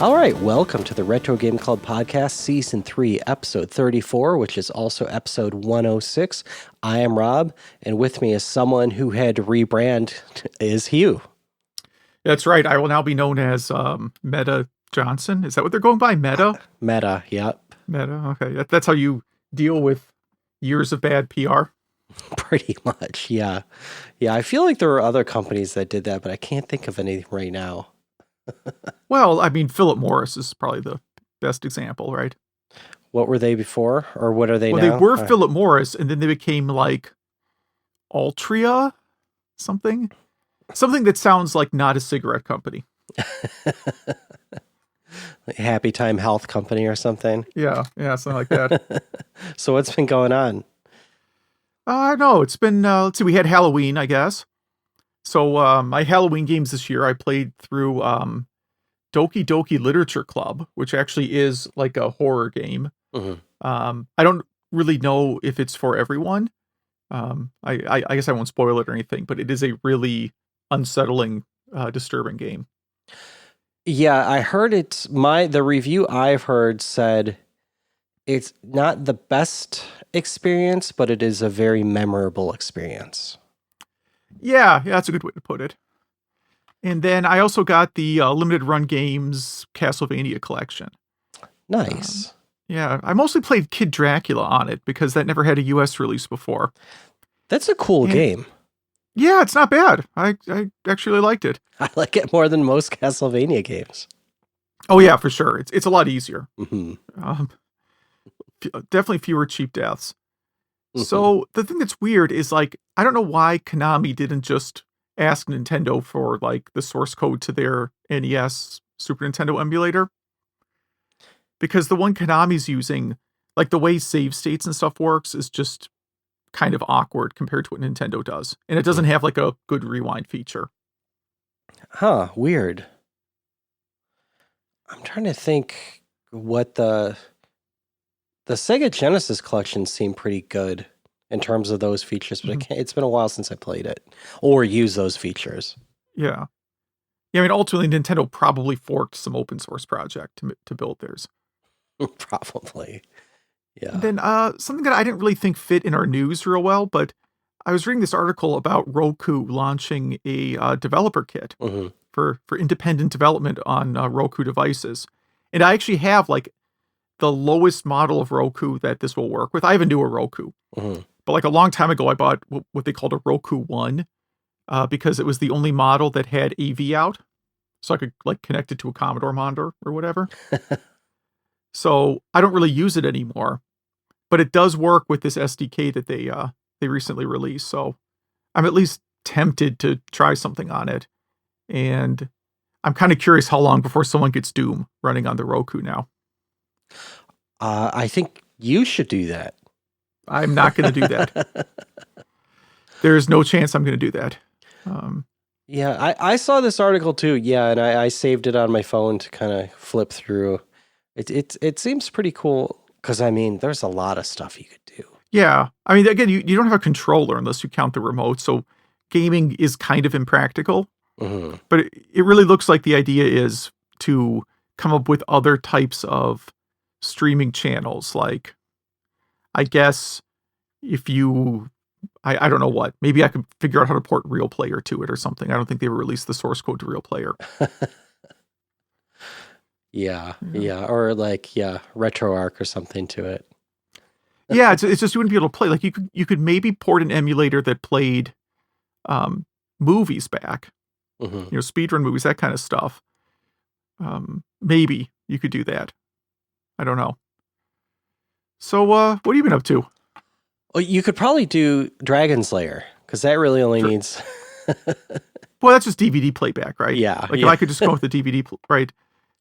All right, welcome to the Retro Game Club Podcast, Season 3, Episode 34, which is also Episode 106. I am Rob, and with me is someone who had to rebrand is Hugh. That's right. I will now be known as Meta Johnson. Is that what they're going by? Meta? Meta, yep. Meta, okay. That's how you deal with years of bad PR? Pretty much, yeah. Yeah, I feel like there were other companies that did that, but I can't think of anything right now. Well, I mean, Philip Morris is probably the best example, right? What were they before, or what are they now? Well, they were Philip Morris, and then they became like Altria something? Something that sounds like not a cigarette company. Like Happy Time Health Company or something? Yeah, something like that. So what's been going on? No, it's been, let's see, we had Halloween, I guess. So my Halloween games this year, I played through Doki Doki Literature Club, which actually is like a horror game. Mm-hmm. I don't really know if it's for everyone. I guess I won't spoil it or anything, but it is a really unsettling, disturbing game. Yeah, I heard the review I've heard said it's not the best experience, but it is a very memorable experience. Yeah, that's a good way to put it. And then I also got the limited run games Castlevania collection. Nice. Yeah, I mostly played Kid Dracula on it because that never had a US release before. That's a cool game. Yeah, it's not bad. I actually really liked it. I like it more than most Castlevania games. Oh yeah, for sure. It's a lot easier. Mm-hmm. Definitely fewer cheap deaths. Mm-hmm. So the thing that's weird is like, I don't know why Konami didn't just ask Nintendo for like the source code to their NES Super Nintendo emulator. Because the one Konami's using, like the way save states and stuff works is just kind of awkward compared to what Nintendo does. And it doesn't have like a good rewind feature. Huh, weird. I'm trying to think what the Sega Genesis collection seemed pretty good in terms of those features, but it's been a while since I played it or used those features. Yeah. I mean, ultimately, Nintendo probably forked some open source project to build theirs. Probably. Yeah. And then something that I didn't really think fit in our news real well, but I was reading this article about Roku launching a developer kit for independent development on Roku devices. And I actually have like the lowest model of Roku that this will work with. I have a newer Roku. But like a long time ago, I bought what they called a Roku One because it was the only model that had AV out. So I could like connect it to a Commodore monitor or whatever. So I don't really use it anymore. But it does work with this SDK that they recently released. So I'm at least tempted to try something on it. And I'm kind of curious how long before someone gets Doom running on the Roku now. I think you should do that. I'm not going to do that. There's no chance I'm going to do that. Yeah, I saw this article too. Yeah, and I saved it on my phone to kind of flip through. It seems pretty cool because, I mean, there's a lot of stuff you could do. Yeah. I mean, again, you don't have a controller unless you count the remote, so gaming is kind of impractical. But it really looks like the idea is to come up with other types of streaming channels. Like, I guess if you, I don't know what, maybe I could figure out how to port Real Player to it or something. I don't think they released the source code to Real Player. Yeah. Or like, RetroArch or something to it. Yeah, it's just you wouldn't be able to play. Like you could maybe port an emulator that played movies back. Speedrun movies, that kind of stuff. Maybe you could do that. I don't know. So what have you been up to? Well, you could probably do Dragon's Lair because that really only needs. Well, that's just DVD playback, right? Yeah. Like if I could just go with the DVD, right?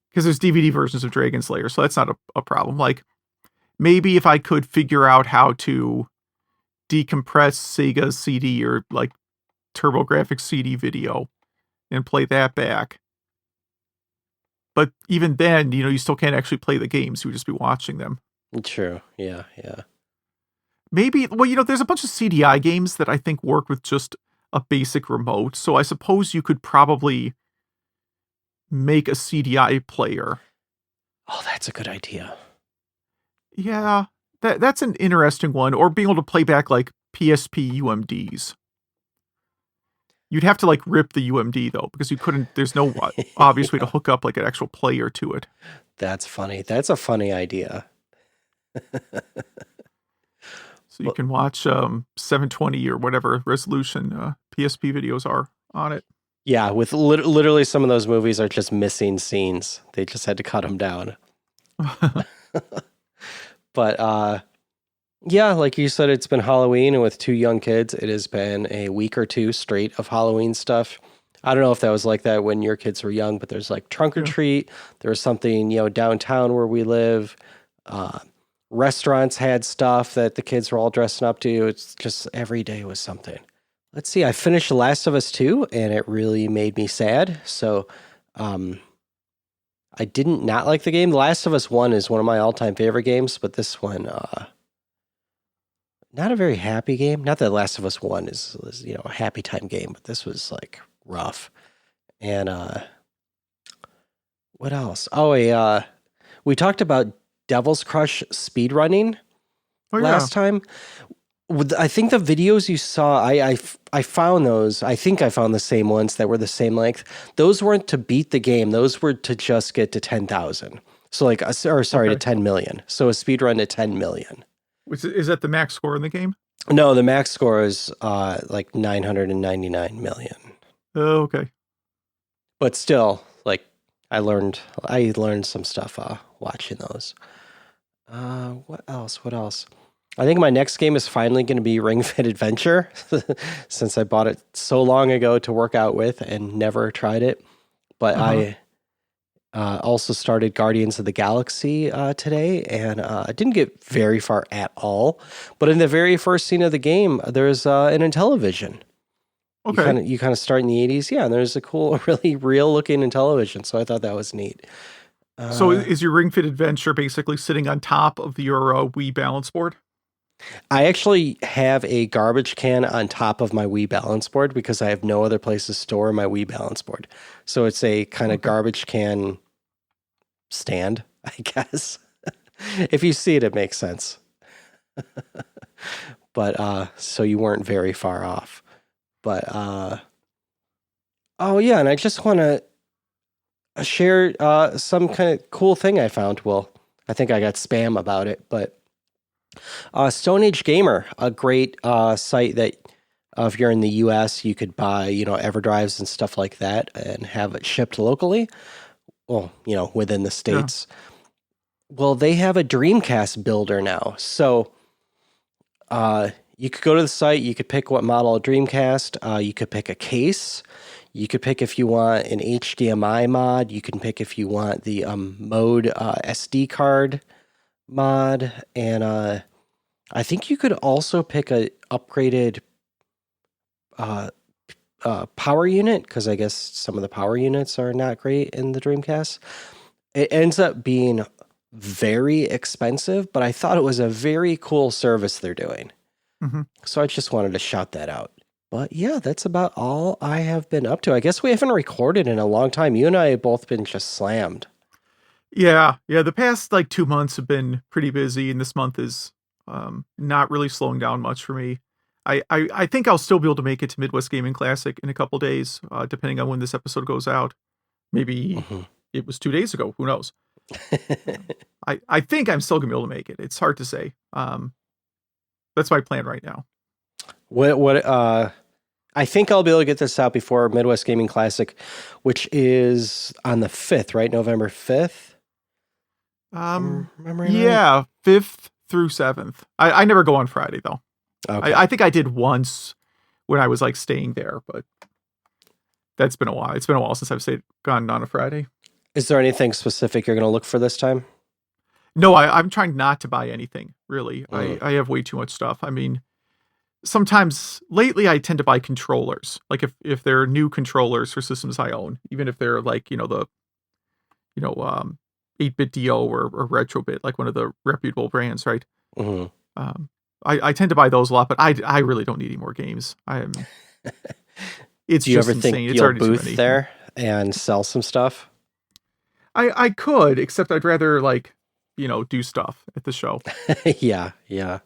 Because there's DVD versions of Dragon's Lair, so that's not a problem. Like maybe if I could figure out how to decompress Sega CD or like TurboGrafx CD video and play that back. But even then, you still can't actually play the games. You would just be watching them. True. Yeah. Maybe, well, there's a bunch of CDI games that I think work with just a basic remote. So I suppose you could probably make a CDI player. Oh, that's a good idea. Yeah, that's an interesting one. Or being able to play back like PSP UMDs. You'd have to like rip the UMD though, because you couldn't. There's no obvious way to hook up like an actual player to it. That's funny. That's a funny idea. So you can watch 720 or whatever resolution PSP videos are on it. Yeah, with literally some of those movies are just missing scenes. They just had to cut them down. But yeah, like you said, it's been Halloween, and with two young kids, it has been a week or two straight of Halloween stuff. I don't know if that was like that when your kids were young, but there's like trunk or treat. There's something, downtown where we live. Restaurants had stuff that the kids were all dressing up to. It's just every day was something. Let's see. I finished The Last of Us 2, and it really made me sad. So, I didn't not like the game. The Last of Us 1 is one of my all-time favorite games, but this one, not a very happy game. Not that Last of Us 1 is a happy time game, but this was like rough. And what else? Oh, we talked about Devil's Crush speedrunning last time. I think the videos you saw, I found those. I think I found the same ones that were the same length. Those weren't to beat the game. Those were to just get to 10,000. So to 10 million. So a speedrun to 10 million. Is that the max score in the game? No, the max score is like 999 million. Oh, okay. But still, like I learned some stuff watching those. What else? I think my next game is finally going to be Ring Fit Adventure, since I bought it so long ago to work out with and never tried it. But I also started Guardians of the Galaxy today, and I didn't get very far at all. But in the very first scene of the game, there's an Intellivision. Okay. You kind of start in the 80s, yeah, and there's a cool, really real-looking Intellivision, so I thought that was neat. So is your Ring Fit Adventure basically sitting on top of your Wii balance board? I actually have a garbage can on top of my Wii balance board because I have no other place to store my Wii balance board. So it's a kind of garbage can stand, I guess. If you see it, it makes sense. But so you weren't very far off. But oh yeah, and I just want to share some kind of cool thing I found. Well, I think I got spam about it, but Stone Age Gamer, a great site that if you're in the US, you could buy, EverDrives and stuff like that and have it shipped locally. Well, within the States. Yeah. Well, they have a Dreamcast builder now. So you could go to the site, you could pick what model of Dreamcast, you could pick a case. You could pick if you want an HDMI mod. You can pick if you want the mode SD card mod, and I think you could also pick a upgraded power unit, because I guess some of the power units are not great in the Dreamcast. It ends up being very expensive, but I thought it was a very cool service they're doing. Mm-hmm. So I just wanted to shout that out. But yeah, that's about all I have been up to. I guess we haven't recorded in a long time. You and I have both been just slammed. Yeah. The past 2 months have been pretty busy, and this month is not really slowing down much for me. I think I'll still be able to make it to Midwest Gaming Classic in a couple days, depending on when this episode goes out. Maybe it was 2 days ago. Who knows? I think I'm still gonna be able to make it. It's hard to say. That's my plan right now. I think I'll be able to get this out before Midwest Gaming Classic, which is on the 5th, right? November 5th? Yeah, 5th through 7th. I never go on Friday, though. Okay. I think I did once when I was staying there, but that's been a while. It's been a while since I've gone on a Friday. Is there anything specific you're going to look for this time? No, I'm trying not to buy anything, really. I have way too much stuff. I mean, sometimes lately I tend to buy controllers. Like if there are new controllers for systems I own, even if they're the 8-bit DO or Retrobit, like one of the reputable brands, right? Mm-hmm. I tend to buy those a lot, but I really don't need any more games. It's Do you just ever think insane. You'll booth there and sell some stuff? I could, except I'd rather do stuff at the show. Yeah, yeah.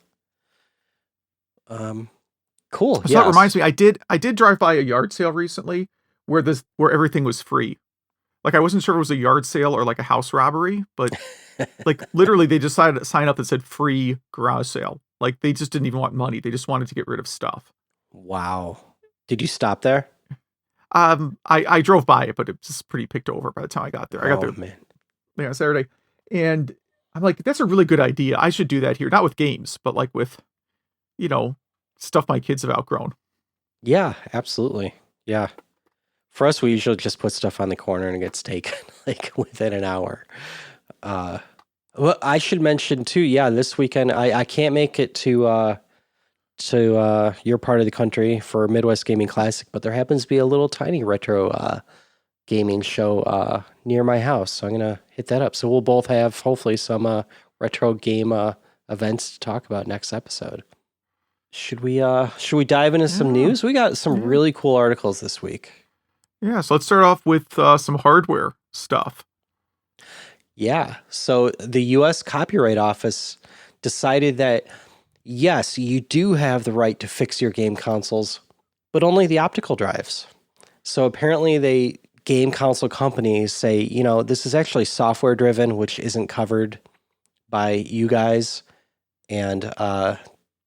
Cool. So that Yes. reminds me, I did drive by a yard sale recently where everything was free. Like I wasn't sure if it was a yard sale or like a house robbery, but like literally they decided to sign up that said free garage sale. Like they just didn't even want money. They just wanted to get rid of stuff. Wow. Did you stop there? I drove by it, but it was pretty picked over by the time I got there. I got Oh there man. Saturday, and I'm like, that's a really good idea. I should do that here, not with games, but like with you know stuff my kids have outgrown. Yeah, absolutely. Yeah. For us, we usually just put stuff on the corner and it gets taken like within an hour. Uh, well, I should mention too. Yeah, this weekend I can't make it to your part of the country for Midwest Gaming Classic, but there happens to be a little tiny retro gaming show near my house, so I'm gonna hit that up. So we'll both have hopefully some retro game events to talk about next episode. Should we dive into some Yeah, news? We got some yeah, really cool articles this week. yeah. So let's start off with some hardware stuff. Yeah. So the US Copyright Office decided that yes, you do have the right to fix your game consoles, but only the optical drives. So apparently game console companies say, this is actually software driven, which isn't covered by you guys. And the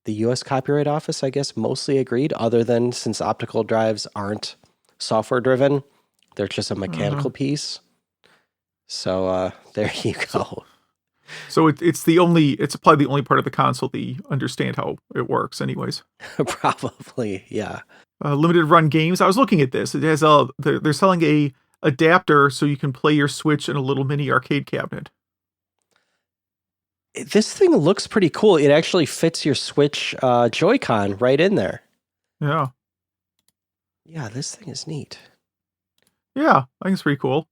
US Copyright Office, I guess, mostly agreed, other than since optical drives aren't software driven, they're just a mechanical piece. So there you go. So it's probably the only part of the console they understand how it works, anyways. Probably, yeah. Limited run games. I was looking at this. It has they're selling a adapter so you can play your Switch in a little mini arcade cabinet. This thing looks pretty cool. It actually fits your Switch Joy-Con right in there. Yeah. Yeah, this thing is neat. Yeah, I think it's pretty cool.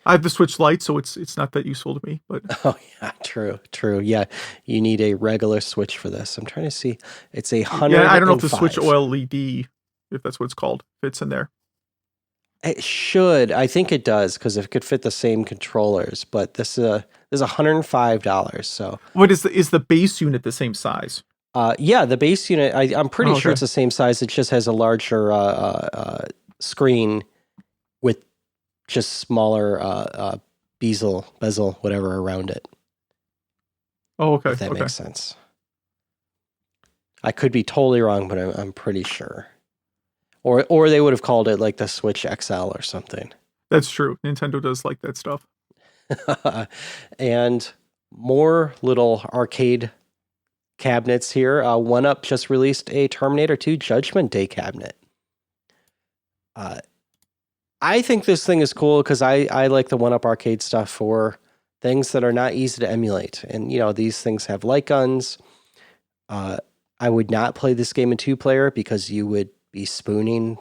I have the Switch Lite, so it's not that useful to me. But Oh yeah, true. Yeah, you need a regular Switch for this. I'm trying to see. It's 105. yeah, I don't know if the Switch OLED, if that's what it's called, fits in there. It should. I think it does because it could fit the same controllers. But this is $105. So What is the base unit the same size? yeah, the base unit. I'm pretty Oh, sure okay. it's the same size. It just has a larger screen with just smaller bezel, whatever around it. Oh, okay. If that Okay. makes sense. I could be totally wrong, but I'm pretty sure. Or they would have called it like the Switch XL or something. That's true. Nintendo does like that stuff. And more little arcade cabinets here. One Up just released a Terminator 2 Judgment Day cabinet. I think this thing is cool because I like the One Up arcade stuff for things that are not easy to emulate. And, these things have light guns. I would not play this game in 2-player because you would be spooning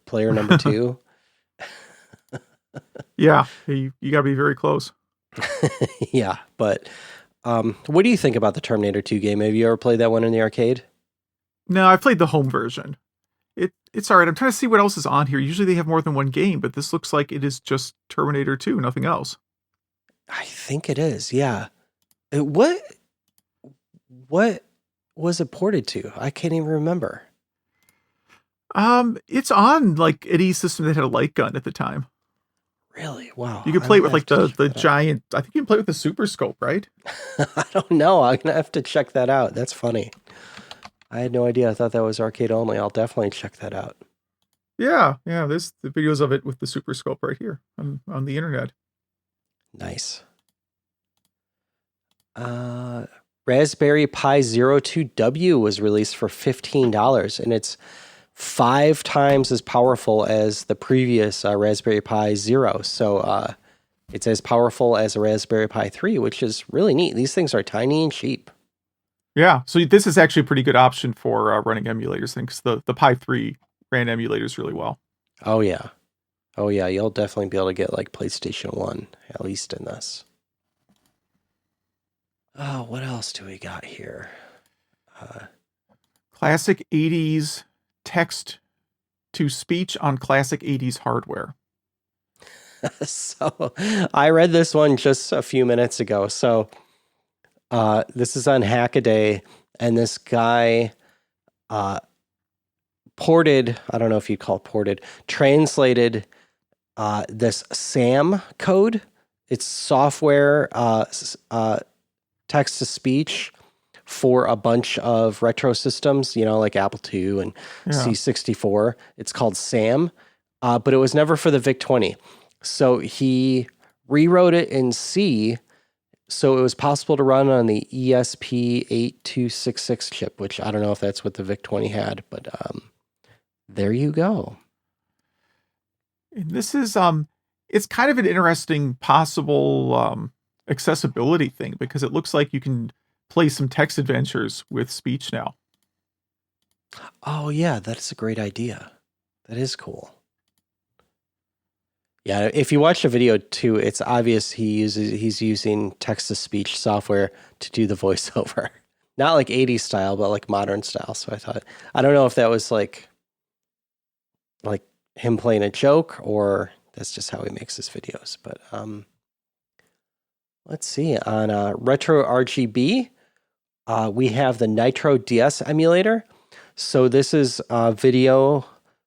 player number 2. Yeah, you got to be very close. Yeah, but what do you think about the Terminator 2 game? Have you ever played that one in the arcade? No, I played the home version. It's all right. I'm trying to see what else is on here. Usually they have more than one game, but this looks like it is just Terminator 2, nothing else. I think it is, yeah. What was it ported to? I can't even remember. It's on like any system that had a light gun at the time. Really? Wow. You can play it with like the giant. I think you can play with the Super Scope, right? I don't know. I'm gonna have to check that out. That's funny. I had no idea. I thought that was arcade only. I'll definitely check that out. Yeah. There's the videos of it with the Super Scope right here on the internet. Nice. Raspberry Pi Zero 2W was released for $15, and it's 5 times as powerful as the previous Raspberry Pi Zero. So it's as powerful as a Raspberry Pi 3, which is really neat. These things are tiny and cheap. Yeah. So this is actually a pretty good option for running emulators, because the Pi 3 ran emulators really well. Oh yeah. You'll definitely be able to get like PlayStation 1, at least in this. Oh, what else do we got here? Classic 80s text to speech on classic 80s hardware. So I read this one just a few minutes ago. So this is on Hackaday, and this guy ported, I don't know if you call it ported, translated this SAM code. It's software text to speech for a bunch of retro systems, like Apple II and C64. It's called SAM, but it was never for the VIC-20. So he rewrote it in C, so it was possible to run on the ESP8266 chip, which I don't know if that's what the VIC-20 had, but there you go. And this is it's kind of an interesting possible accessibility thing, because it looks like you can play some text adventures with speech now. Oh yeah, that's a great idea. That is cool. Yeah, if you watch the video too, it's obvious he's using text-to-speech software to do the voiceover. Not like 80s style, but like modern style. So I don't know if that was like him playing a joke or that's just how he makes his videos. But let's see. On Retro RGB, we have the Nitro DS emulator. So this is a video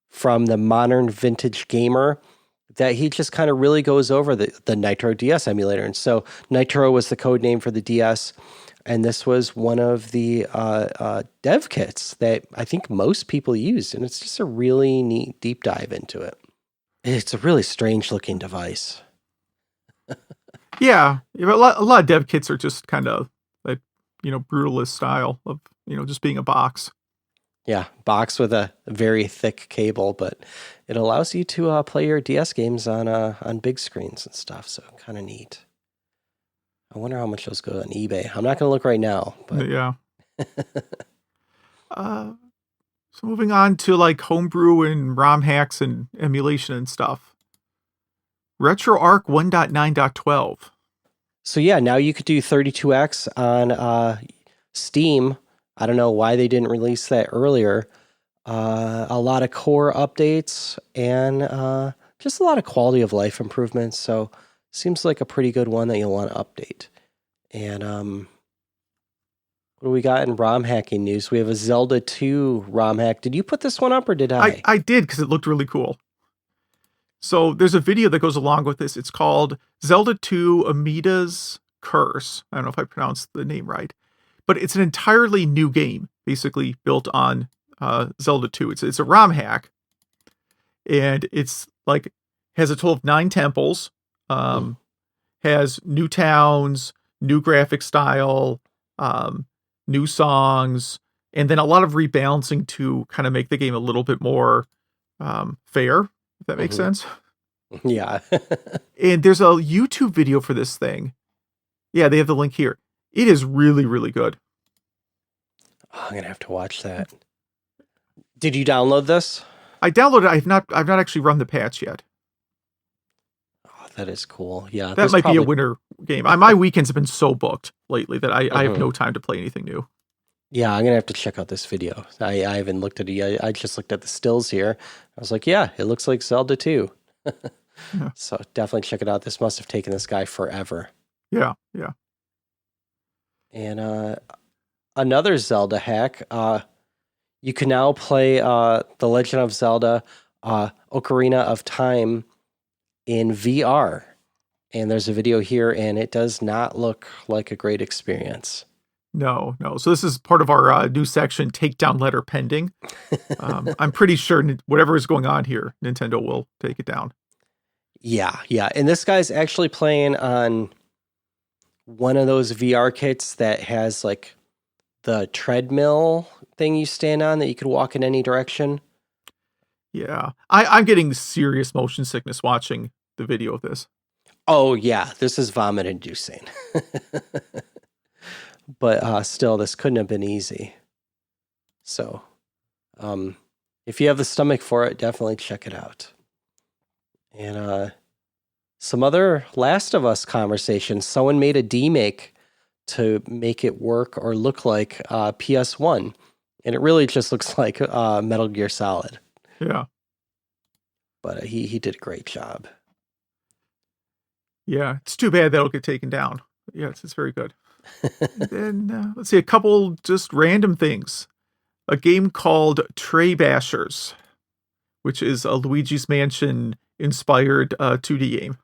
from the Modern Vintage Gamer that he just kind of really goes over the Nitro DS emulator. And so Nitro was the code name for the DS, and this was one of the dev kits that I think most people used, and it's just a really neat deep dive into it. It's a really strange looking device. Yeah, a lot of dev kits are just kind of like, brutalist style of, just being a box. Yeah, box with a very thick cable, but it allows you to play your DS games on big screens and stuff. So kind of neat. I wonder how much those go on eBay. I'm not going to look right now. But yeah. So moving on to like homebrew and ROM hacks and emulation and stuff. RetroArch 1.9.12. So yeah, now you could do 32X on Steam. I don't know why they didn't release that earlier. A lot of core updates and just a lot of quality of life improvements. So seems like a pretty good one that you'll want to update. And what do we got in ROM hacking news? We have a Zelda 2 ROM hack. Did you put this one up or did I? I did, because it looked really cool. So there's a video that goes along with this. It's called Zelda 2 Amida's Curse. I don't know if I pronounced the name right. But it's an entirely new game, basically built on Zelda 2. It's a ROM hack, and it's like has a total of 9 temples, has new towns, new graphic style, new songs, and then a lot of rebalancing to kind of make the game a little bit more fair, if that makes sense. Yeah. And there's a YouTube video for this thing. Yeah, they have the link here. It is really, really good. Oh, I'm gonna have to watch that. Did you download this? I downloaded it. I've not actually run the patch yet. Oh, that is cool. Yeah, that might be a winter game. My weekends have been so booked lately that I have no time to play anything new. Yeah, I'm gonna have to check out this video. I haven't looked at it yet. I just looked at the stills here. I was like, yeah, it looks like Zelda 2. Yeah. So definitely check it out. This must have taken this guy forever. Yeah. And another Zelda hack. You can now play The Legend of Zelda Ocarina of Time in VR. And there's a video here, and it does not look like a great experience. No. So this is part of our new section, Takedown Letter Pending. I'm pretty sure whatever is going on here, Nintendo will take it down. Yeah. And this guy's actually playing on one of those VR kits that has like the treadmill thing you stand on that you could walk in any direction. Yeah. I'm getting serious motion sickness watching the video of this. Oh, yeah. This is vomit-inducing. But still, this couldn't have been easy. So, if you have the stomach for it, definitely check it out. And some other Last of Us conversations. Someone made a demake to make it work or look like PS1. And it really just looks like Metal Gear Solid. Yeah. But he did a great job. Yeah, it's too bad that'll get taken down. Yeah, it's very good. And then, let's see, a couple just random things. A game called Tray Bashers, which is a Luigi's Mansion inspired 2D game.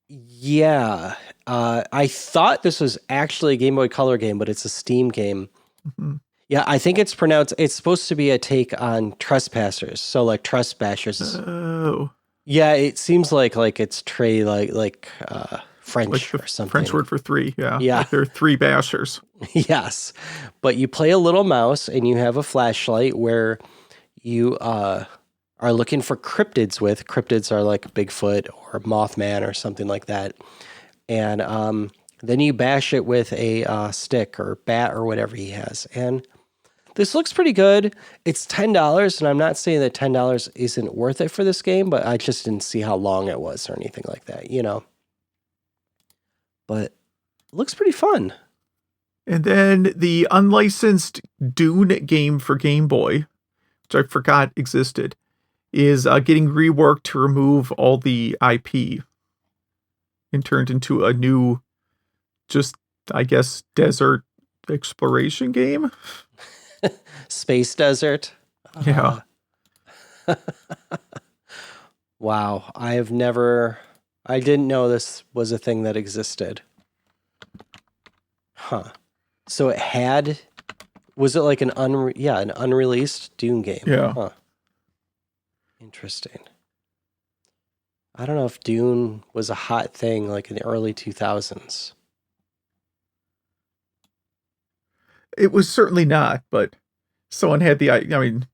Yeah. I thought this was actually a Game Boy Color game, but it's a Steam game. Mm-hmm. Yeah, I think it's supposed to be a take on Trespassers. So like Trespassers. Oh. Yeah, it seems like it's tray French Like the or something. French word for three, yeah. Yeah. Like there are three bashers. Yes. But you play a little mouse and you have a flashlight where you are looking for cryptids with. Cryptids are like Bigfoot or Mothman or something like that. And then you bash it with a stick or bat or whatever he has. And this looks pretty good. It's $10, and I'm not saying that $10 isn't worth it for this game, but I just didn't see how long it was or anything like that, you know. But it looks pretty fun. And then the unlicensed Dune game for Game Boy, which I forgot existed, is getting reworked to remove all the IP and turned into a new, just, I guess, desert exploration game. Space Desert. Yeah. Wow. I didn't know this was a thing that existed. Huh. So was it like an unreleased Dune game? Yeah. Huh. Interesting. I don't know if Dune was a hot thing like in the early 2000s. It was certainly not, but someone had I mean,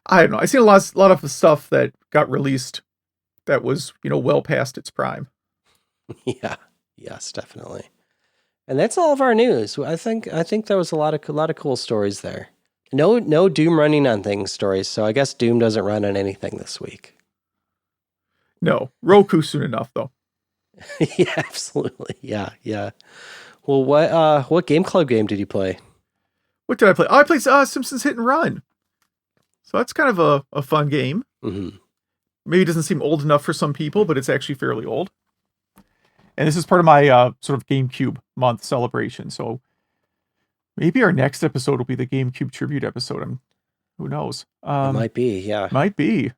I don't know. I've seen a lot of stuff that got released that was, well past its prime. Yeah. Yes, definitely. And that's all of our news. I think there was a lot of cool stories there. No Doom running on things stories, so I guess Doom doesn't run on anything this week. No, Roku soon enough though. Yeah, absolutely. Yeah. Well, what Game Club game did you play? What did I play? Oh, I played Simpsons Hit and Run. So that's kind of a fun game. Mm-hmm. Maybe it doesn't seem old enough for some people, but it's actually fairly old. And this is part of my sort of GameCube month celebration. So maybe our next episode will be the GameCube tribute episode. Who knows? It might be, yeah. Might be.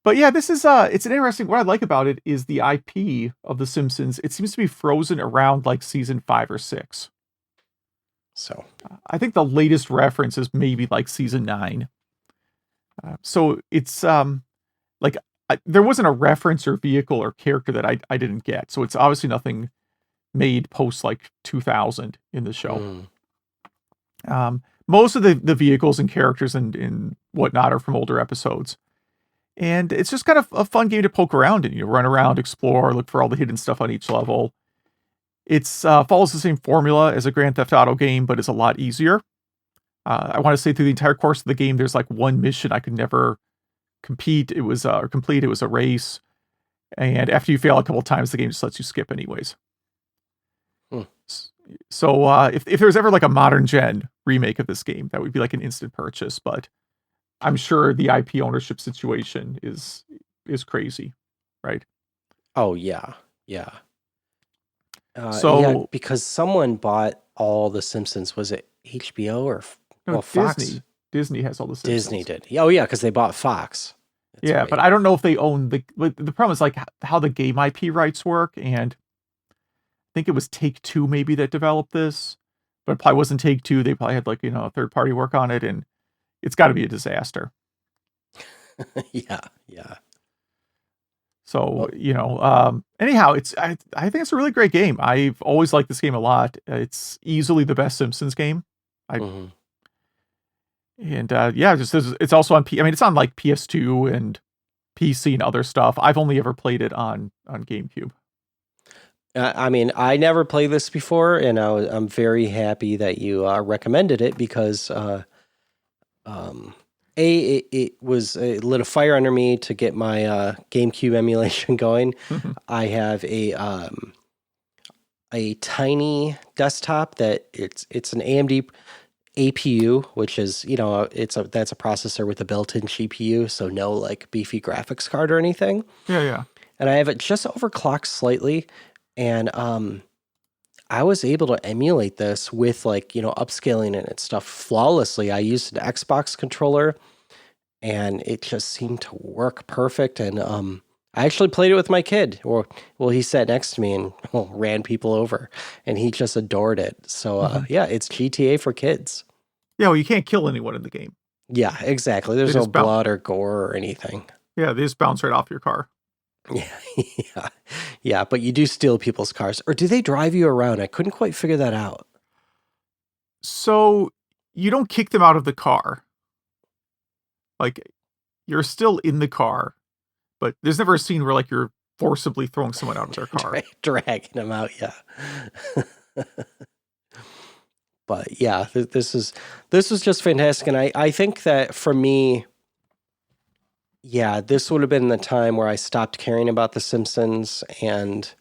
But yeah, this is it's an interesting. What I like about it is the IP of The Simpsons. It seems to be frozen around like season 5 or 6. So I think the latest reference is maybe like season 9. So it's there wasn't a reference or vehicle or character that I didn't get. So it's obviously nothing made post like 2000 in the show. Most of the vehicles and characters and whatnot are from older episodes. And it's just kind of a fun game to poke around in. You run around, explore, look for all the hidden stuff on each level. It's follows the same formula as a Grand Theft Auto game, but it's a lot easier. I want to say through the entire course of the game, there's like one mission I could never complete. It was a race. And after you fail a couple of times, the game just lets you skip anyways. So if there's ever like a modern gen remake of this game, that would be like an instant purchase. But I'm sure the IP ownership situation is crazy, right? Oh yeah. Yeah, because someone bought all the Simpsons. Was it HBO or Fox? Disney has all the Simpsons. Disney did. Oh yeah, because they bought Fox. That's right. But I don't know if they own the problem is like how the game IP rights work, and I think it was Take-Two maybe that developed this, but it probably wasn't Take-Two. They probably had like a third party work on it, and it's got to be a disaster. Yeah. So anyhow, I think it's a really great game. I've always liked this game a lot. It's easily the best Simpsons game. And it's also on it's on like PS2 and PC and other stuff. I've only ever played it on GameCube. I never played this before, and I'm very happy that you recommended it because it lit a fire under me to get my GameCube emulation going. I have a tiny desktop that it's an AMD APU, which is that's a processor with a built-in GPU, so no like beefy graphics card or anything. Yeah. and I have it just overclocked slightly, and I was able to emulate this with like, upscaling it and stuff flawlessly. I used an Xbox controller and it just seemed to work perfect. And I actually played it with my kid, or well, he sat next to me and ran people over, and he just adored it. So yeah, it's GTA for kids. Yeah, well, you can't kill anyone in the game. Yeah, exactly. There's no blood or gore or anything. Yeah, they just bounce right off your car. Yeah, yeah. But you do steal people's cars, or do they drive you around? I couldn't quite figure that out. So you don't kick them out of the car. Like, you're still in the car, but there's never a scene where like you're forcibly throwing someone out of their car. Dragging them out, yeah. But yeah, this was just fantastic. And I think that for me, yeah, this would have been the time where I stopped caring about The Simpsons. And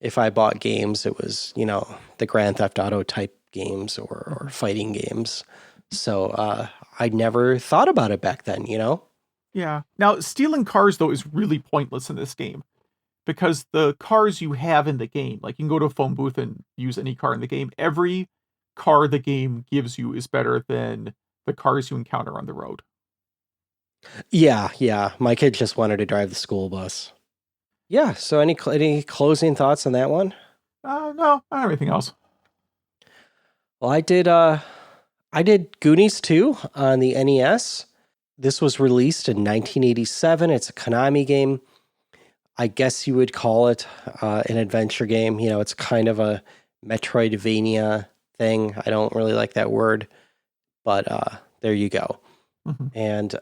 if I bought games, it was, the Grand Theft Auto type games or fighting games. So I never thought about it back then, Yeah. Now, stealing cars, though, is really pointless in this game. Because the cars you have in the game, like you can go to a phone booth and use any car in the game, every car the game gives you is better than the cars you encounter on the road. Yeah. My kid just wanted to drive the school bus. Yeah, so any closing thoughts on that one? No, I don't have anything else. Well, I did Goonies 2 on the NES. This was released in 1987. It's a Konami game. I guess you would call it an adventure game. It's kind of a Metroidvania thing. I don't really like that word, but there you go. Mm-hmm. And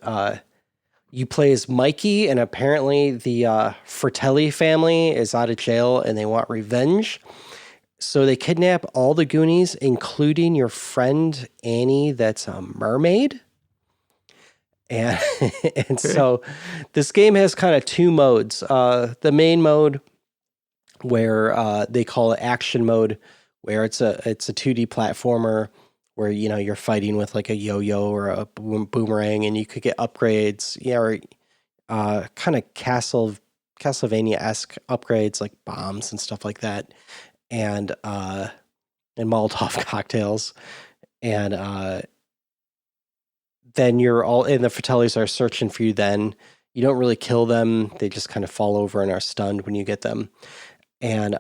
you play as Mikey, and apparently the Fratelli family is out of jail and they want revenge. So they kidnap all the Goonies, including your friend Annie that's a mermaid. And and so this game has kind of two modes. The main mode, where they call it action mode, where it's a 2D platformer where you're fighting with like a yo-yo or a boomerang, and you could get upgrades, or kind of Castlevania-esque upgrades like bombs and stuff like that, and Molotov cocktails, and then you're all, and the Fratellis are searching for you. Then you don't really kill them; they just kind of fall over and are stunned when you get them, and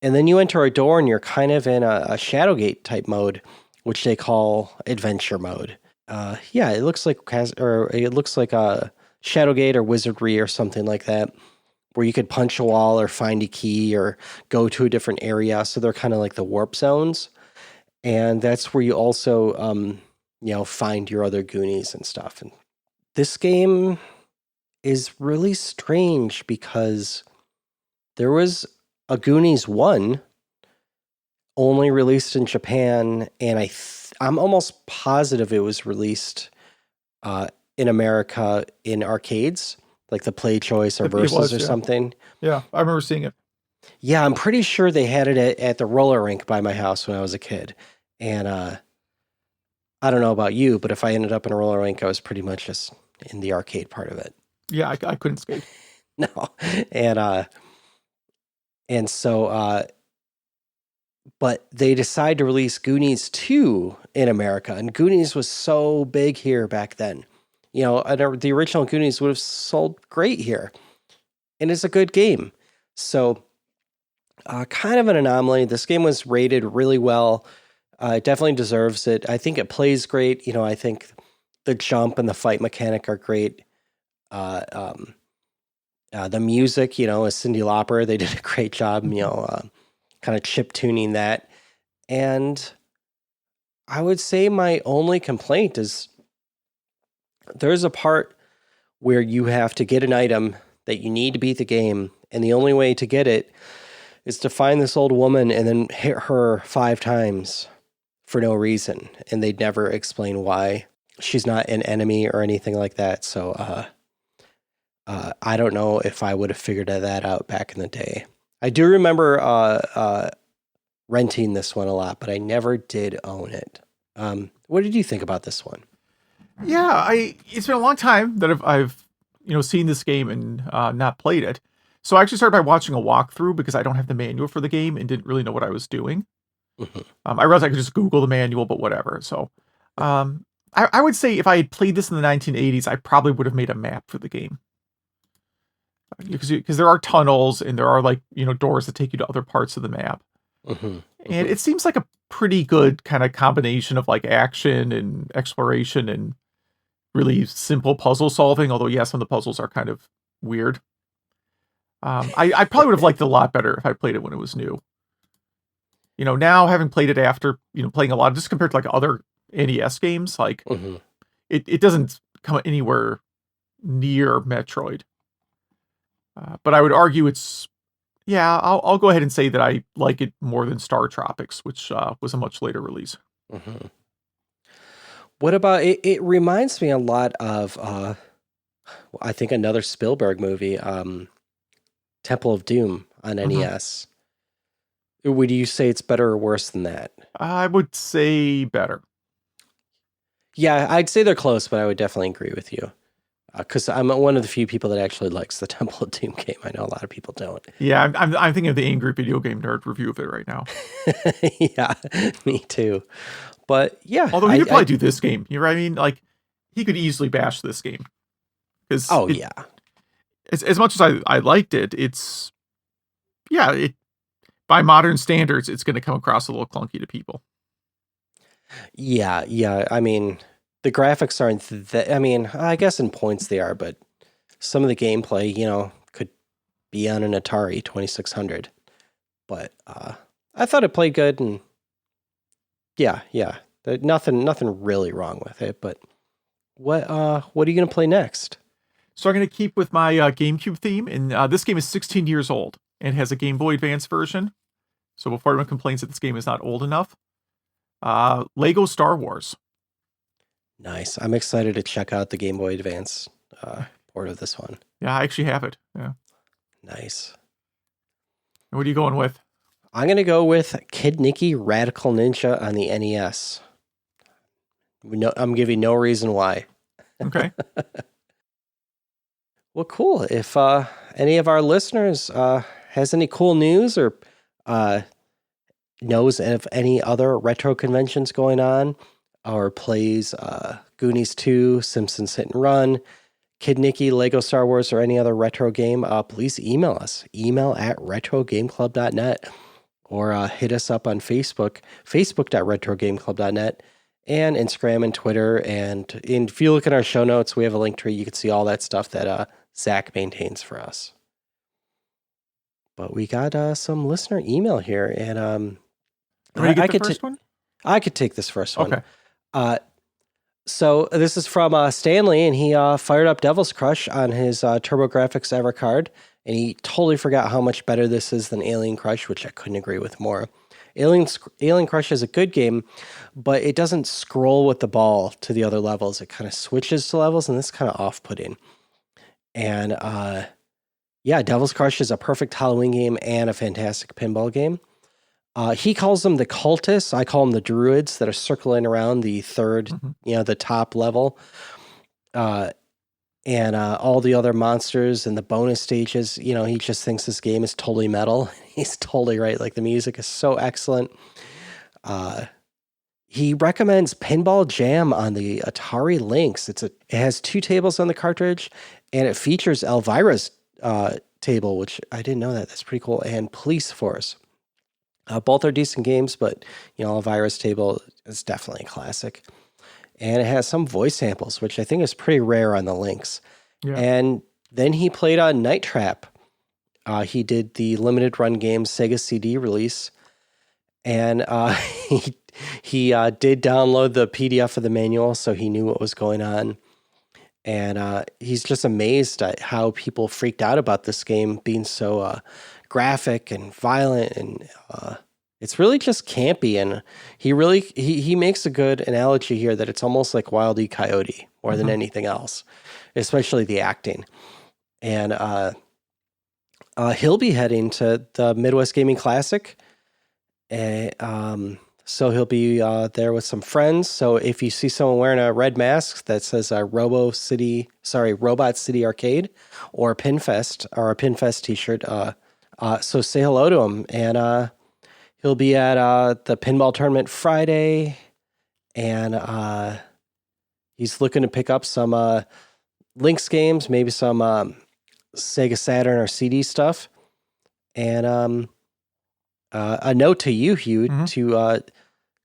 then you enter a door, and you're kind of in a Shadowgate type mode, which they call adventure mode. Yeah, it looks like a Shadowgate or Wizardry or something like that, where you could punch a wall or find a key or go to a different area. So they're kind of like the warp zones, and that's where you also find your other Goonies and stuff. And this game is really strange because there was a Goonies 1 only released in Japan, and I'm almost positive it was released in America in arcades, like the Play Choice or Versus or something. Yeah, I remember seeing it. Yeah, I'm pretty sure they had it at the roller rink by my house when I was a kid. And I don't know about you, but if I ended up in a roller rink, I was pretty much just in the arcade part of it. Yeah, I couldn't skate. No. And so, but they decided to release Goonies 2 in America, and Goonies was so big here back then. The original Goonies would have sold great here, and it's a good game. So, kind of an anomaly. This game was rated really well. It definitely deserves it. I think it plays great. I think the jump and the fight mechanic are great. The music, is Cyndi Lauper. They did a great job, kind of chip tuning that. And I would say my only complaint is there's a part where you have to get an item that you need to beat the game, and the only way to get it is to find this old woman and then hit her 5 times for no reason, and they'd never explain why. She's not an enemy or anything like that, so I don't know if I would have figured that out back in the day. I do remember renting this one a lot, but I never did own it. What did you think about this one? Yeah, it's been a long time that I've seen this game and not played it. So I actually started by watching a walkthrough because I don't have the manual for the game and didn't really know what I was doing. Mhm. I realized I could just Google the manual, but whatever. So I would say if I had played this in the 1980s, I probably would have made a map for the game. Because there are tunnels and there are doors that take you to other parts of the map. Mhm. And Mhm. it seems like a pretty good kind of combination of action and exploration and really simple puzzle solving, although yeah, some of the puzzles are kind of weird. I probably would have liked it a lot better if I played it when it was new. Now having played it after, playing a lot, just compared to other NES games, Mhm. it doesn't come anywhere near Metroid. But I would argue I'll go ahead and say that I like it more than Star Tropics, which was a much later release. Mhm. What about it? It reminds me a lot of I think another Spielberg movie, Temple of Doom on hmm NES. Would you say it's better or worse than that? I would say better. Yeah, I'd say they're close, but I would definitely agree with you. Because I'm one of the few people that actually likes the Temple of Doom game. I know a lot of people don't. Yeah, I'm thinking of the Angry Video Game Nerd review of it right now. Yeah, me too. But yeah, Although he could probably do this game. You know what I mean? He could easily bash this game because oh yeah, as much as I liked it, it by modern standards, it's going to come across a little clunky to people. yeah. I mean, the graphics aren't that. I mean, I guess in points they are, but some of the gameplay, could be on an Atari 2600. But I thought it played good, and yeah. Nothing really wrong with it. But what are you gonna play next? So I'm going to keep with my GameCube theme, and this game is 16 years old and has a Game Boy Advance version. So before anyone complains that this game is not old enough, Lego Star Wars. Nice. I'm excited to check out the Game Boy Advance port of this one. Yeah, I actually have it. Yeah. Nice. And what are you going with? I'm gonna go with Kid Niki Radical Ninja on the NES. No, I'm giving no reason why. Okay. Well, cool. If any of our listeners has any cool news or uh, knows of any other retro conventions going on, or plays Goonies 2, Simpsons Hit and Run, Kid Niki, Lego Star Wars, or any other retro game, please email us. Email at retrogameclub.net or hit us up on Facebook, facebook.retrogameclub.net, and Instagram and Twitter. And if you look at our show notes, we have a link tree. You can see all that stuff that Zach maintains for us. But we got some listener email here, and I could first one? I could take this first one. Okay. So this is from Stanley, and he fired up Devil's Crush on his TurboGrafx Ever card, and he totally forgot how much better this is than Alien Crush, which I couldn't agree with more. Alien Crush is a good game, but it doesn't scroll with the ball to the other levels. It kind of switches to levels, and this is kind of off-putting. And yeah, Devil's Crush is a perfect Halloween game and a fantastic pinball game. He calls them the cultists. I call them the druids that are circling around the third, the top level. And all the other monsters and the bonus stages, he just thinks this game is totally metal. He's totally right. Like, the music is so excellent. He recommends Pinball Jam on the Atari Lynx. It has 2 tables on the cartridge, and it features Elvira's table, which I didn't know that. That's pretty cool. And Police Force. Both are decent games, but Elvira's table is definitely a classic. And it has some voice samples, which I think is pretty rare on the Lynx. Yeah. And then he played on Night Trap. He did the limited run game Sega CD release, and he did download the PDF of the manual, so he knew what was going on. And he's just amazed at how people freaked out about this game being so graphic and violent, and it's really just campy. And he makes a good analogy here that it's almost like Wile E. Coyote more than anything else, especially the acting. And he'll be heading to the Midwest Gaming Classic So he'll be there with some friends. So if you see someone wearing a red mask that says Robot City Arcade or Pinfest or a Pinfest t-shirt, so say hello to him. And he'll be at the pinball tournament Friday, and he's looking to pick up some Lynx games, maybe some Sega Saturn or CD stuff. And a note to you, Hugh, to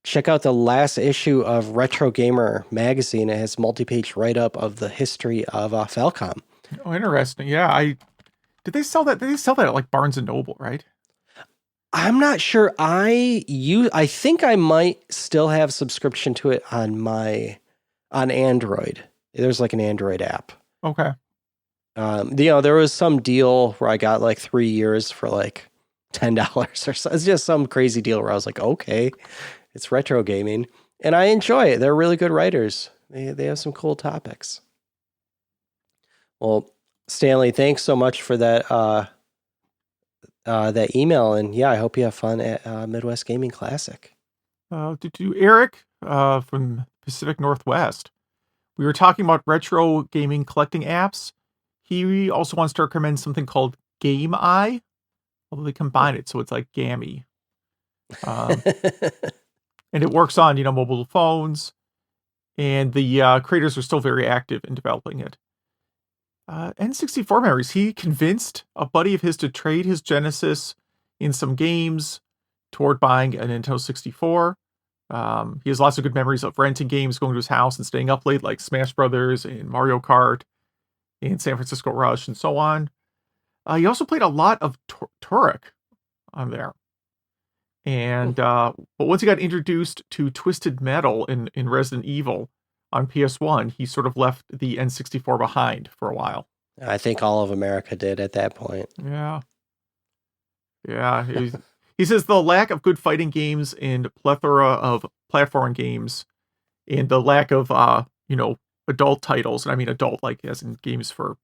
check out the last issue of Retro Gamer magazine. It has multi-page write-up of the history of Falcom. Oh, interesting. Yeah, did they sell that? Did they sell that at like Barnes and Noble, right? I'm not sure. I think I might still have subscription to it on Android. There's like an Android app. Okay. There was some deal where I got like 3 years for like $10 or so. It's just some crazy deal where I was like, okay, it's retro gaming, and I enjoy it. They're really good writers. They have some cool topics. Well, Stanley, thanks so much for that that email, and yeah, I hope you have fun at Midwest Gaming Classic. To Eric from Pacific Northwest, we were talking about retro gaming collecting apps. He also wants to recommend something called Game Eye, although they combine it, so it's like Gammy. And it works on, mobile phones, and the creators are still very active in developing it. N64 memories. He convinced a buddy of his to trade his Genesis in some games toward buying a Nintendo 64. He has lots of good memories of renting games, going to his house and staying up late, like Smash Brothers and Mario Kart and San Francisco Rush and so on. He also played a lot of Turok on there. And but once he got introduced to Twisted Metal in Resident Evil on PS1, he sort of left the N64 behind for a while. I think all of America did at that point. Yeah. Yeah. He says the lack of good fighting games and plethora of platform games and the lack of, adult titles, and I mean adult, like as in games for,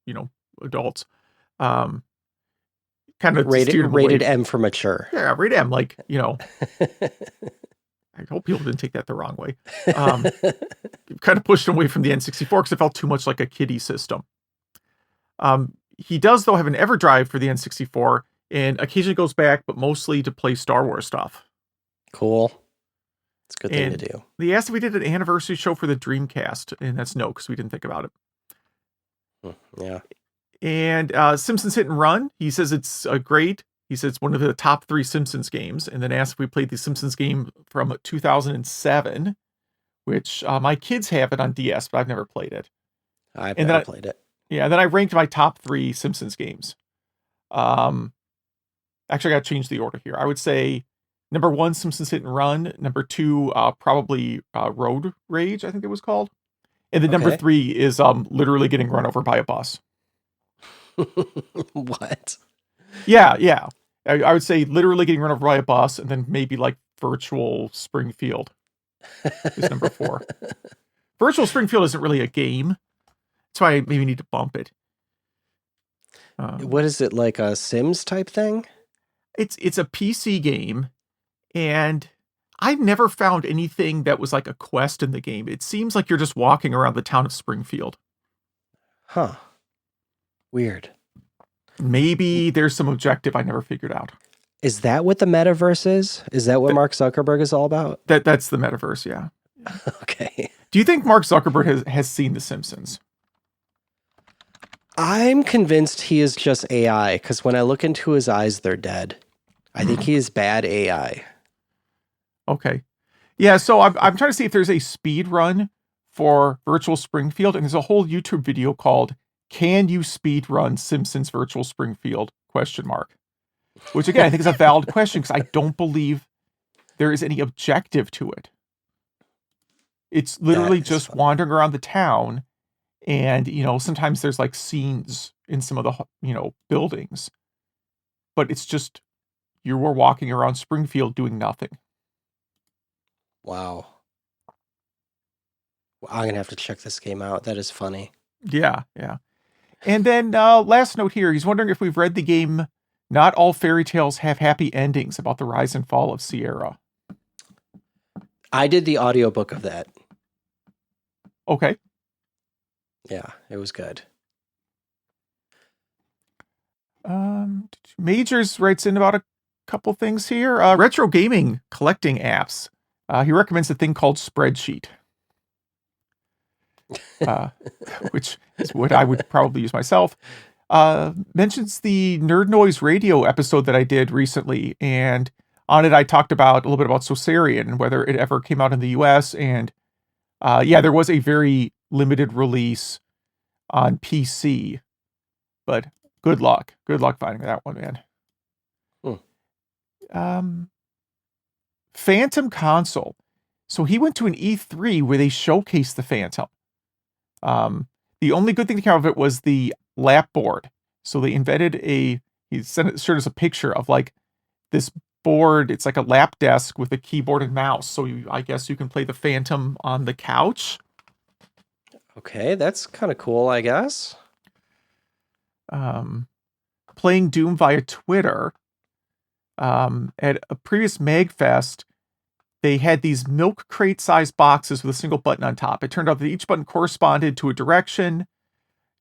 adults, kind of rated M for mature. Yeah, rated M, like, I hope people didn't take that the wrong way. Kind of pushed away from the N64 because it felt too much like a kiddie system. He does, though, have an EverDrive for the N64 and occasionally goes back, but mostly to play Star Wars stuff. Cool. It's a good thing to do. They asked if we did an anniversary show for the Dreamcast, and that's no, because we didn't think about it. Yeah. And Simpsons Hit and Run, he says it's great. He says it's one of the top 3 Simpsons games, and then asked if we played the Simpsons game from 2007, which my kids have it on DS, but I've never played it. I've never played it. Yeah, and then I ranked my top 3 Simpsons games. Actually, I got to change the order here. I would say number 1, Simpsons Hit and Run. Number 2, probably Road Rage, I think it was called. And then number 3 is literally getting run over by a bus. What? Yeah. I would say literally getting run over by a bus, and then maybe like Virtual Springfield is number 4. Virtual Springfield isn't really a game. That's why I maybe need to bump it. What is it, like a Sims type thing? It's a PC game, and I never found anything that was like a quest in the game. It seems like you're just walking around the town of Springfield. Huh. Weird. Maybe there's some objective I never figured out. Is that what the metaverse is? Is that what Mark Zuckerberg is all about? That's the metaverse, yeah. Okay. Do you think Mark Zuckerberg has seen The Simpsons? I'm convinced he is just AI, because when I look into his eyes, they're dead. I think he is bad AI. Okay. Yeah, so I'm trying to see if there's a speed run for Virtual Springfield, and there's a whole YouTube video called "Can You Speed Run Simpsons Virtual Springfield?" ? Which again, I think is a valid question because I don't believe there is any objective to it. It's literally just funny. Wandering around the town, and sometimes there's like scenes in some of the buildings, but it's just you were walking around Springfield doing nothing. Wow. I'm gonna have to check this game out. That is funny. Yeah. And then last note here, he's wondering if we've read the game Not All Fairy Tales Have Happy Endings, about the rise and fall of Sierra. I did the audiobook of that. Okay. Yeah, it was good. Majors writes in about a couple things here. Retro gaming collecting apps. He recommends a thing called Spreadsheet, which is what I would probably use myself. Mentions the Nerd Noise Radio episode that I did recently, and on it I talked about a little bit about Sociarian and whether it ever came out in the US. And there was a very limited release on PC, but good luck finding that one, man. Phantom console. So he went to an E3 where they showcased the Phantom. The only good thing to come out of it was the lap board. So they invented he showed us a picture of like this board. It's like a lap desk with a keyboard and mouse. So I guess you can play the Phantom on the couch. Okay, that's kind of cool, I guess. Playing Doom via Twitter. At a previous MagFest, they had these milk crate sized boxes with a single button on top. It turned out that each button corresponded to a direction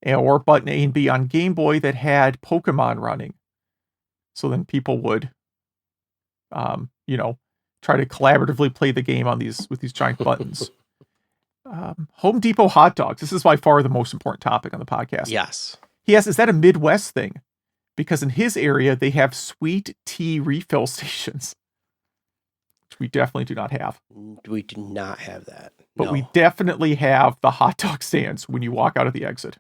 or button A and B on Game Boy that had Pokemon running. So then people would, try to collaboratively play the game with these giant buttons. Home Depot hot dogs. This is by far the most important topic on the podcast. Yes. He asks, is that a Midwest thing? Because in his area, they have sweet tea refill stations, which we definitely do not have. We do not have that. But we definitely have the hot dog stands when you walk out of the exit.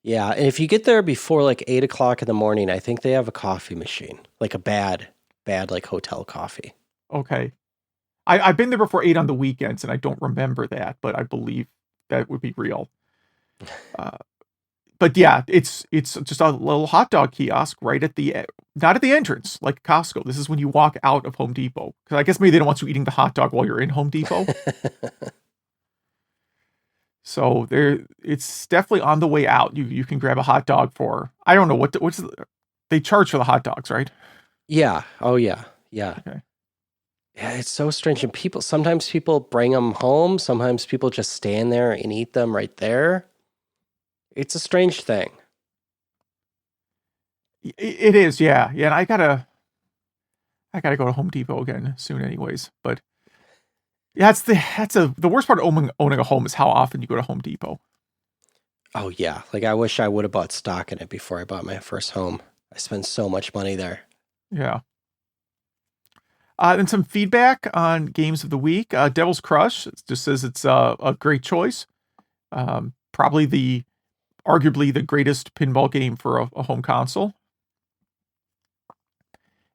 Yeah, and if you get there before like 8 o'clock in the morning, I think they have a coffee machine, like a bad like hotel coffee. Okay. I've been there before 8 on the weekends, and I don't remember that, but I believe that would be real. But yeah, it's just a little hot dog kiosk right at not at the entrance, like Costco. This is when you walk out of Home Depot. Because I guess maybe they don't want you eating the hot dog while you're in Home Depot. So it's definitely on the way out. You can grab a hot dog for, I don't know, they charge for the hot dogs, right? Yeah. Oh, yeah. Yeah. Okay. Yeah, it's so strange. And sometimes people bring them home. Sometimes people just stand there and eat them right there. It's a strange thing. It is, yeah. Yeah, and I gotta go to Home Depot again soon anyways. But yeah, the worst part of owning a home is how often you go to Home Depot. Oh, yeah. Like, I wish I would have bought stock in it before I bought my first home. I spent so much money there. Yeah. And some feedback on games of the week. Devil's Crush just says it's a great choice. Probably arguably the greatest pinball game for a home console.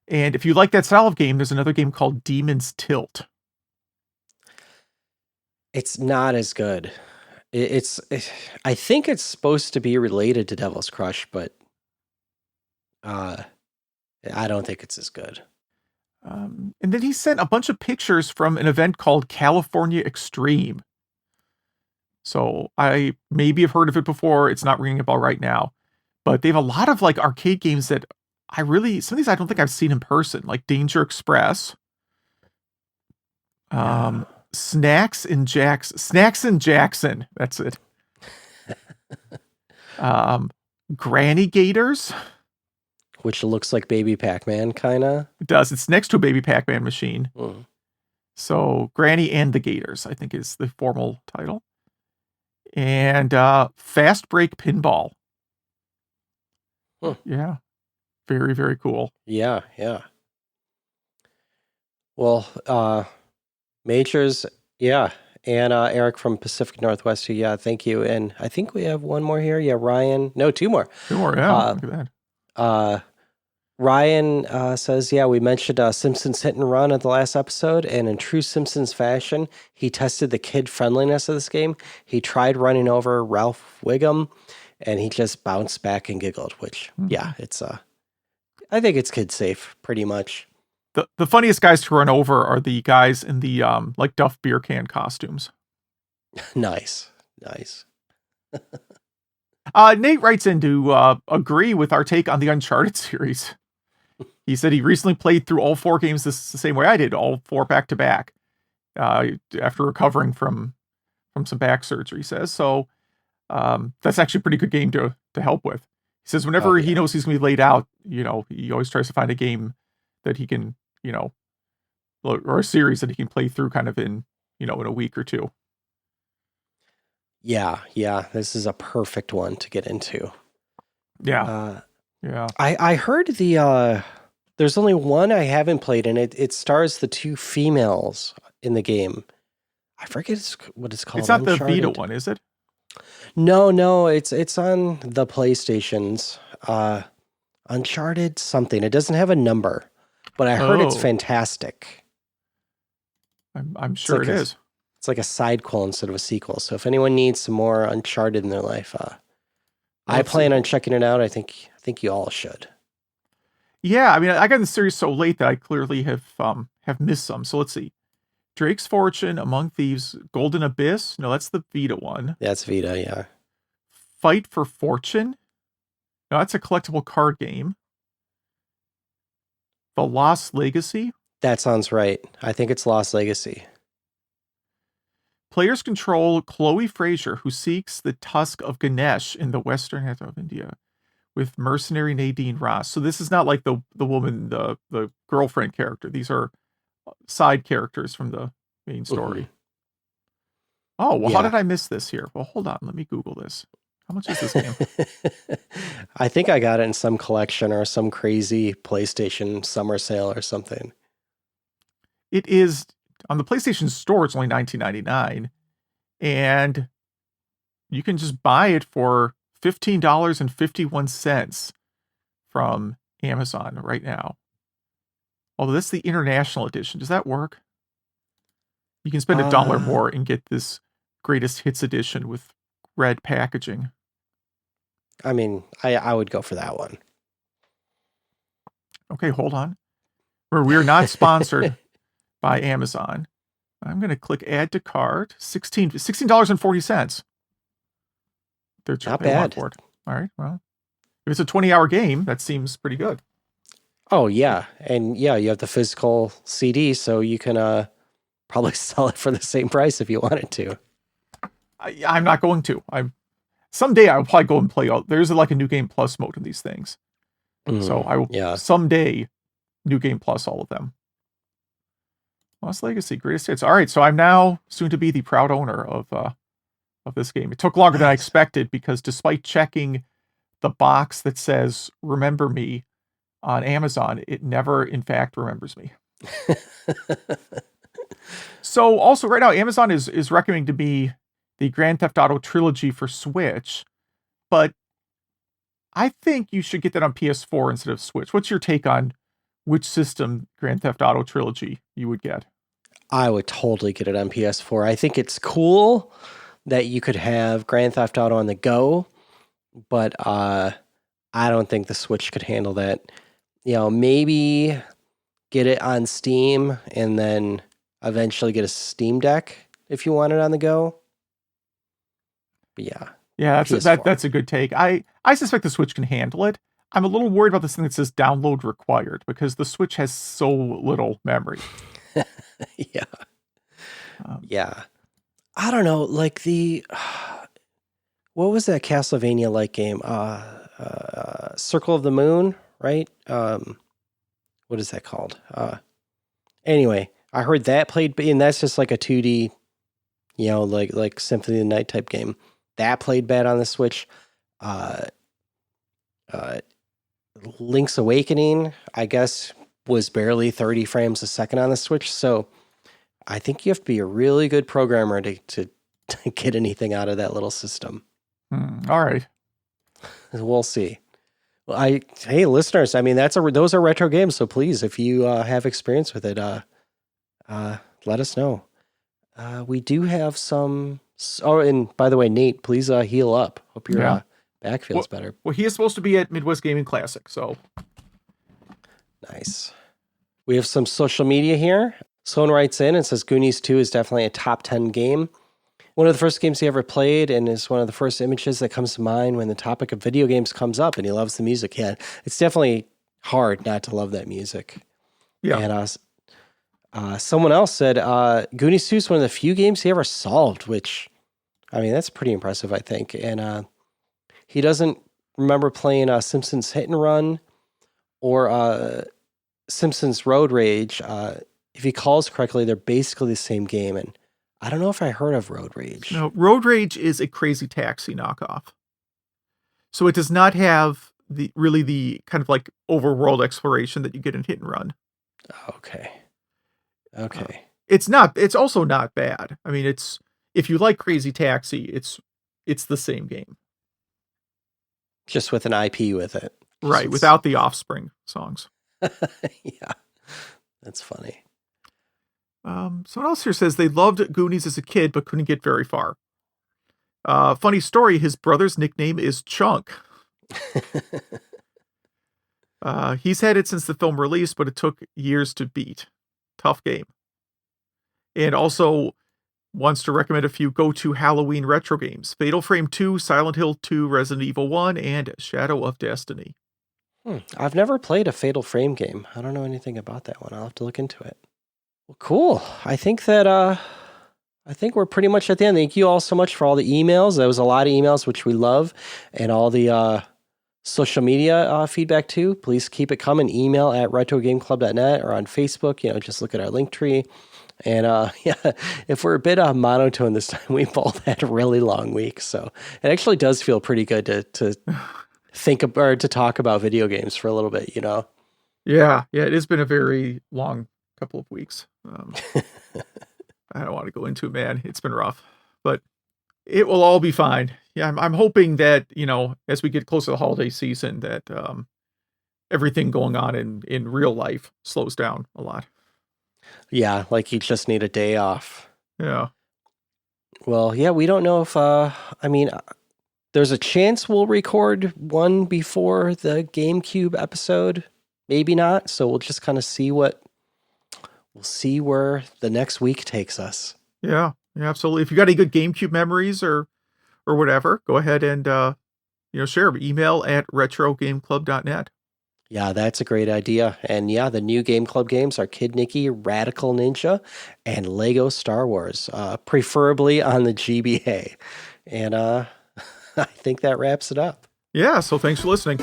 And if you like that style of game, there's another game called Demon's Tilt. It's not as good. I think it's supposed to be related to Devil's Crush, but I don't think it's as good. And then he sent a bunch of pictures from an event called California Extreme. So I maybe have heard of it before. It's not ringing a bell right now. But they have a lot of like arcade games that some of these I don't think I've seen in person, like Danger Express. Snacks and Jackson. That's it. Granny Gators. Which looks like Baby Pac-Man, kind of. It does. It's next to a Baby Pac-Man machine. Mm. So Granny and the Gators, I think, is the formal title. And Fast Break Pinball. Huh. Yeah. Very, very cool. Yeah, yeah. Well, Majors, yeah. And Eric from Pacific Northwest, yeah, thank you. And I think we have one more here. Yeah, Ryan. No, two more. Two more, yeah. Look at that. Ryan says, yeah, we mentioned Simpsons Hit and Run at the last episode, and in true Simpsons fashion, he tested the kid-friendliness of this game. He tried running over Ralph Wiggum, and he just bounced back and giggled, which, yeah, it's, I think it's kid-safe, pretty much. The funniest guys to run over are the guys in the, like, Duff beer can costumes. Nice. Nate writes in to agree with our take on the Uncharted series. He said he recently played through all 4 games the same way I did, all 4 back to back. after recovering from some back surgery, he says. So that's actually a pretty good game to help with. He says whenever he knows he's going to be laid out, he always tries to find a game that he can, or a series that he can play through kind of in a week or two. Yeah, this is a perfect one to get into. Yeah. I heard there's only one I haven't played, and it stars the two females in the game. I forget what it's called. It's not Uncharted. the Vita one, is it? No, it's on the PlayStations. Uncharted something. It doesn't have a number, but I heard it's fantastic. I'm sure it is. It's like a sidequel instead of a sequel. So if anyone needs some more Uncharted in their life, I plan on checking it out. I think you all should. Yeah, I mean, I got in the series so late that I clearly have missed some. So let's see. Drake's Fortune, Among Thieves, Golden Abyss. No, that's the Vita one. That's Vita, yeah. Fight for Fortune. No, that's a collectible card game. The Lost Legacy. That sounds right. I think it's Lost Legacy. Players control Chloe Fraser, who seeks the tusk of Ganesh in the western half of India with mercenary Nadine Ross. So this is not like the woman, the girlfriend character. These are side characters from the main story. Mm-hmm. Oh, well, how did I miss this here? Well, hold on. Let me Google this. How much is this game? I think I got it in some collection or some crazy PlayStation summer sale or something. It is on the PlayStation Store. It's only $19.99, and you can just buy it for $15.51 from Amazon right now. Although that's the international edition. Does that work? You can spend $1 more and get this greatest hits edition with red packaging. I mean, I would go for that one. Okay, hold on. We're not sponsored by Amazon. I'm going to click add to cart. $16.40. Not bad. For it. All right, well, if it's a 20-hour game, that seems pretty good. Oh, yeah. And yeah, you have the physical CD, so you can probably sell it for the same price if you wanted to. I'm not going to. Someday I'll probably go and play all. There's like a New Game Plus mode in these things. So I will someday New Game Plus all of them. Lost Legacy, greatest hits. All right, so I'm now soon to be the proud owner of this game. It took longer than I expected because despite checking the box that says "Remember Me" on Amazon, it never, in fact, remembers me. So also right now, Amazon is recommending to me the Grand Theft Auto trilogy for Switch, but I think you should get that on PS4 instead of Switch. What's your take on which system Grand Theft Auto trilogy you would get? I would totally get it on PS4. I think it's cool that you could have Grand Theft Auto on the go, but I don't think the Switch could handle that. Maybe get it on Steam and then eventually get a Steam Deck if you want it on the go. But yeah, that's a good take. I suspect the Switch can handle it. I'm a little worried about this thing that says download required because the Switch has so little memory. Yeah. I don't know, like what was that Castlevania-like game? Circle of the Moon, right? What is that called? Anyway, I heard that played, and that's just like a 2D, like Symphony of the Night type game. That played bad on the Switch. Link's Awakening, I guess, was barely 30 frames a second on the Switch. So I think you have to be a really good programmer to get anything out of that little system. All right. We'll see. Well, hey, listeners, I mean, those are retro games. So please, if you have experience with it, let us know. We do have some. Oh, and by the way, Nate, please heal up. Hope your back feels better. Well, he is supposed to be at Midwest Gaming Classic, so. Nice. We have some social media here. Someone writes in and says Goonies 2 is definitely a top 10 game. One of the first games he ever played and is one of the first images that comes to mind when the topic of video games comes up, and he loves the music. Yeah, it's definitely hard not to love that music. Yeah. And Someone else said Goonies 2 is one of the few games he ever solved, which, I mean, that's pretty impressive, I think. And he doesn't remember playing Simpsons Hit and Run or Simpsons Road Rage. If he calls correctly, they're basically the same game. And I don't know if I heard of Road Rage. No, Road Rage is a Crazy Taxi knockoff. So it does not have the kind of like overworld exploration that you get in Hit and Run. Okay. It's also not bad. I mean, if you like Crazy Taxi, it's the same game. Just with an IP with it. Right, without the Offspring songs. Yeah. That's funny. Someone else here says they loved Goonies as a kid, but couldn't get very far. Funny story, his brother's nickname is Chunk. He's had it since the film release, but it took years to beat. Tough game. And also wants to recommend a few go-to Halloween retro games. Fatal Frame 2, Silent Hill 2, Resident Evil 1, and Shadow of Destiny. I've never played a Fatal Frame game. I don't know anything about that one. I'll have to look into it. Well, cool. I think we're pretty much at the end. Thank you all so much for all the emails. There was a lot of emails, which we love, and all the social media feedback too. Please keep it coming. Email at retrogameclub.net or on Facebook. Just look at our link tree. And yeah, if we're a bit monotone this time, we both had really long weeks, so it actually does feel pretty good to think about or to talk about video games for a little bit. Yeah, it has been a very long couple of weeks. I don't want to go into it, man. It's been rough, but it will all be fine. Yeah, I'm hoping that, as we get closer to the holiday season, that everything going on in real life slows down a lot. Yeah, like you just need a day off. Yeah. Well, yeah, we don't know if, there's a chance we'll record one before the GameCube episode. Maybe not. So we'll just kind of see where the next week takes us. Yeah, absolutely. If you got any good GameCube memories or whatever, go ahead and, share. Email at retrogameclub.net. Yeah, that's a great idea. And yeah, the new Game Club games are Kid Niki, Radical Ninja, and Lego Star Wars, preferably on the GBA. And I think that wraps it up. Yeah, so thanks for listening.